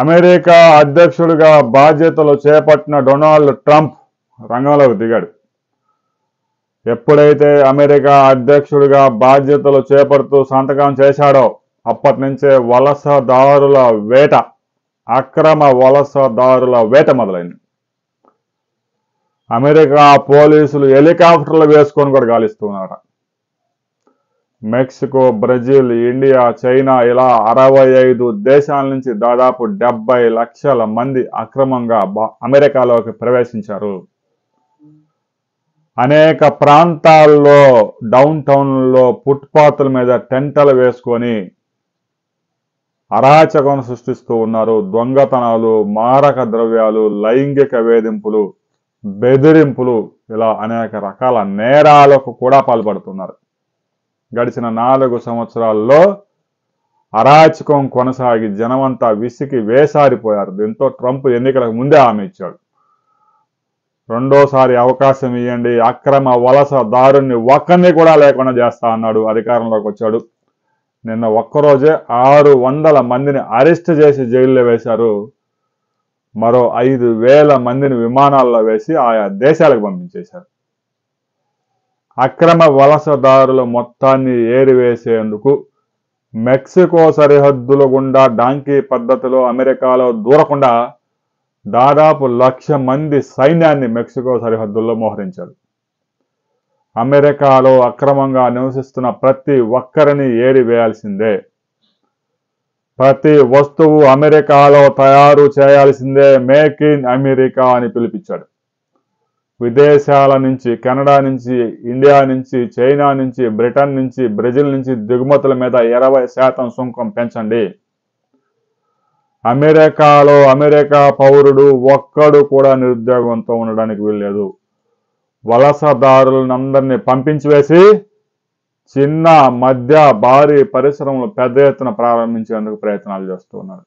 America అధ్యక్షుడిగా బాధ్యతలు చేపట్టిన డొనాల్డ్ ట్రంప్ రంగంలోకి దిగాడు. ఎప్పుడైతే అమెరికా అధ్యక్షుడిగా బాధ్యతలు చేపడుతూ సంతకం చేశాడో అప్పటి నుంచే వలసదారుల వేట, అక్రమ వలసదారుల వేట మొదలైంది. అమెరికా పోలీసులు హెలికాప్టర్లు వేసుకొని కూడా గాలిస్తున్నారు. మెక్సికో, బ్రెజిల్, ఇండియా, చైనా ఇలా 65 దేశాల నుంచి దాదాపు 70 లక్షల మంది అక్రమంగా అమెరికాలోకి ప్రవేశించారు. అనేక ప్రాంతాల్లో డౌన్ టౌన్లో ఫుట్పాత్ల మీద టెంటలు వేసుకొని అరాచకం సృష్టిస్తూ ఉన్నారు. దొంగతనాలు, మారక ద్రవ్యాలు, లైంగిక వేధింపులు, బెదిరింపులు ఇలా అనేక రకాల నేరాలకు కూడా పాల్పడుతున్నారు. గడిచిన 4 సంవత్సరాల్లో అరాచకం కొనసాగి జనమంతా విసికి వేసారిపోయారు. దీంతో ట్రంప్ ఎన్నికలకు ముందే హామీ ఇచ్చాడు, రెండోసారి అవకాశం ఇవ్వండి, అక్రమ వలసదారుణ్ణి ఒక్కరిని కూడా లేకుండా చేస్తా అన్నాడు. అధికారంలోకి వచ్చాడు. నిన్న ఒక్కరోజే 600 మందిని అరెస్ట్ చేసి జైల్లో వేశారు. మరో 5,000 మందిని విమానాల్లో వేసి ఆయా దేశాలకు పంపించేశారు. అక్రమ వలసదారుల మొత్తాన్ని ఏరివేసేందుకు మెక్సికో సరిహద్దుల గుండా డాంకీ పద్ధతిలో అమెరికాలో దూరకుండా దాదాపు 1,00,000 మంది సైన్యాన్ని మెక్సికో సరిహద్దుల్లో మోహరించారు. అమెరికాలో అక్రమంగా నివసిస్తున్న ప్రతి ఒక్కరిని ఏరివేయాల్సిందే, ప్రతి వస్తువు అమెరికాలో తయారు చేయాల్సిందే, మేక్ ఇన్ అమెరికా అని పిలిపించాడు. విదేశాల నుంచి, కెనడా నుంచి, ఇండియా నుంచి, చైనా నుంచి, బ్రిటన్ నుంచి, బ్రెజిల్ నుంచి దిగుమతుల మీద 20% సుంకం పెంచండి. అమెరికాలో అమెరికా పౌరుడు ఒక్కడు కూడా నిరుద్యోగంతో ఉండడానికి వీల్లేదు. వలసదారులందరినీ పంపించి వేసి చిన్న, మధ్య, భారీ పరిశ్రమలు పెద్ద ఎత్తున ప్రారంభించేందుకు ప్రయత్నాలు చేస్తున్నారు.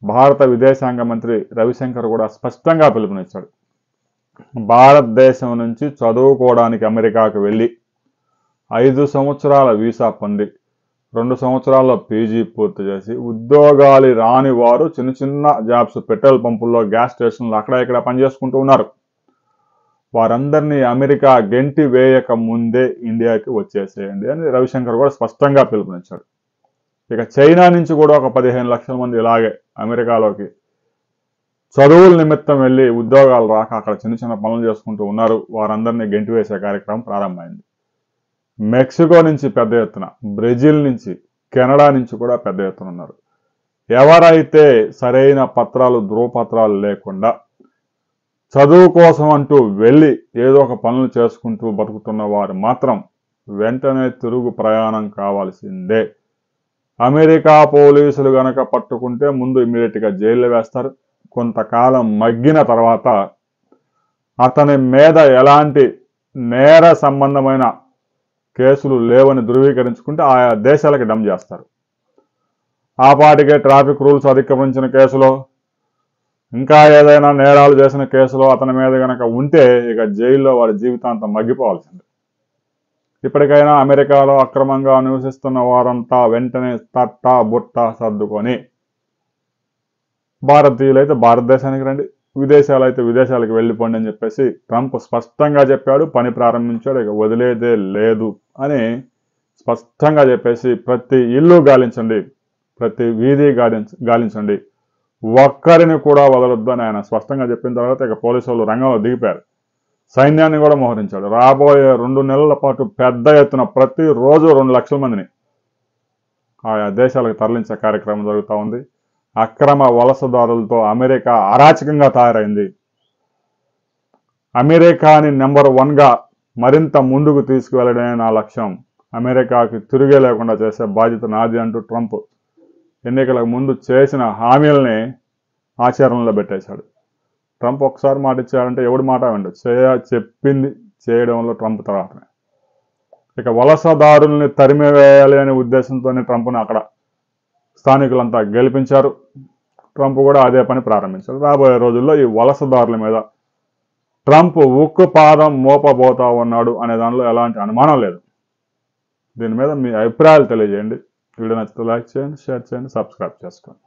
భారత విదేశాంగ మంత్రి రవిశంకర్ కూడా స్పష్టంగా పిలుపునిచ్చాడు. భారతదేశం నుంచి చదువుకోవడానికి అమెరికాకు వెళ్ళి 5 సంవత్సరాల వీసా పొంది 2 సంవత్సరాల్లో పీజీ పూర్తి చేసి ఉద్యోగాలు రాని వారు చిన్న చిన్న జాబ్స్, పెట్రోల్ పంపుల్లో, గ్యాస్ స్టేషన్లు అక్కడ ఇక్కడ పనిచేసుకుంటూ ఉన్నారు. వారందరినీ అమెరికా గెంటి వేయక ముందే ఇండియాకి వచ్చేసేయండి అని రవిశంకర్ కూడా స్పష్టంగా పిలుపునిచ్చాడు. ఇక చైనా నుంచి కూడా ఒక 15 లక్షల మంది ఇలాగే అమెరికాలోకి చదువుల నిమిత్తం వెళ్ళి ఉద్యోగాలు రాక అక్కడ చిన్న చిన్న పనులు చేసుకుంటూ ఉన్నారు. వారందరినీ గెంటి వేసే కార్యక్రమం ప్రారంభమైంది. మెక్సికో నుంచి పెద్ద ఎత్తున, బ్రెజిల్ నుంచి, కెనడా నుంచి కూడా పెద్ద ఎత్తున ఉన్నారు. ఎవరైతే సరైన పత్రాలు, ధృవపత్రాలు లేకుండా చదువు కోసం అంటూ వెళ్ళి ఏదో ఒక పనులు చేసుకుంటూ బతుకుతున్న వారు మాత్రం వెంటనే తిరుగు ప్రయాణం కావాల్సిందే. అమెరికా పోలీసులు గనక పట్టుకుంటే ముందు ఇమ్మీడియట్గా జైల్లో వేస్తారు. కొంతకాలం మగ్గిన తర్వాత అతని మీద ఎలాంటి నేర సంబంధమైన కేసులు లేవని ధృవీకరించుకుంటే ఆయా దేశాలకి డంప్ చేస్తారు. ఆ పాటికే ట్రాఫిక్ రూల్స్ అతిక్రమించిన కేసులో, ఇంకా ఏదైనా నేరాలు చేసిన కేసులో అతని మీద కనుక ఉంటే ఇక జైల్లో వాడి జీవితాంతం మగ్గిపోవాల్సిందే. ఇప్పటికైనా అమెరికాలో అక్రమంగా నివసిస్తున్న వారంతా వెంటనే తట్టా బుట్ట సర్దుకొని భారతీయులైతే భారతదేశానికి రండి, విదేశాలు అయితే విదేశాలకు వెళ్ళిపోండి అని చెప్పేసి ట్రంప్ స్పష్టంగా చెప్పాడు. పని ప్రారంభించాడు. ఇక వదిలేదే లేదు అని స్పష్టంగా చెప్పేసి ప్రతి ఇల్లు గాలించండి, ప్రతి వీధి గాలించండి, ఒక్కరిని కూడా వదలొద్దు అని ఆయన స్పష్టంగా చెప్పిన తర్వాత ఇక పోలీసు వాళ్ళు రంగంలో దిగిపోయారు. సైన్యాన్ని కూడా మోహరించాడు. రాబోయే 2 నెలల పాటు పెద్ద ఎత్తున ప్రతిరోజు 2 లక్షల మందిని ఆయా దేశాలకు తరలించే కార్యక్రమం జరుగుతూ ఉంది. అక్రమ వలసదారులతో అమెరికా అరాచకంగా తయారైంది. అమెరికాని నెంబర్ 1గా మరింత ముందుకు తీసుకువెళ్ళడమే నా లక్ష్యం. అమెరికాకి తిరిగే లేకుండా చేసే బాధ్యత నాది అంటూ ట్రంప్ ఎన్నికలకు ముందు చేసిన హామీలని ఆచరణలో పెట్టేశాడు. ట్రంప్ ఒకసారి మాట ఇచ్చాడంటే ఎవడి మాట విండు, చెప్పింది చేయడంలో ట్రంప్ తర్వాతనే. ఇక వలసదారుల్ని తరిమివేయాలి అనే ఉద్దేశంతోనే ట్రంప్ను అక్కడ స్థానికులంతా గెలిపించారు. ట్రంప్ కూడా అదే పని ప్రారంభించారు. రాబోయే రోజుల్లో ఈ వలసదారుల మీద ట్రంప్ ఉక్కు పాదం మోపబోతా ఉన్నాడు అనే దానిలో ఎలాంటి అనుమానం లేదు. దీని మీద మీ అభిప్రాయాలు తెలియజేయండి. వీడియో నచ్చితే లైక్ చేయండి, షేర్ చేయండి, సబ్స్క్రైబ్ చేసుకోండి.